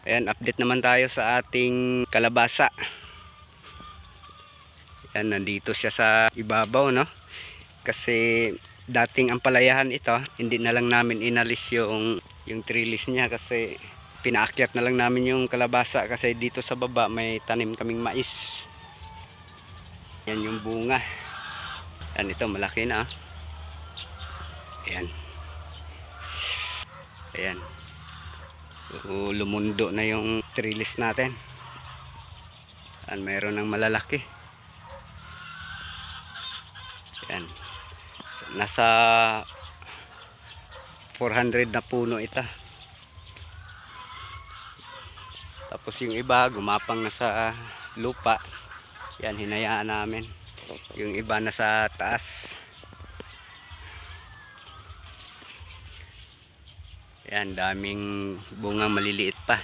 Ayan, update naman tayo sa ating kalabasa. Ayan, nandito siya sa ibabaw, no? Kasi dating ang palayahan ito, hindi na lang namin inalis yung trellis niya kasi pinaakyat na lang namin yung kalabasa kasi dito sa baba may tanim kaming mais. Yan yung bunga. Yan, ito malaki na. Ayan. Ayan. So, lumundo na yung trellis natin. Ayan, mayroon ng malalaki. Ayan. So, nasa 400 na puno ito. Tapos yung iba gumapang na sa lupa. Yan, hinayaan namin. Yung iba na sa taas. Yan, daming bungang maliliit pa.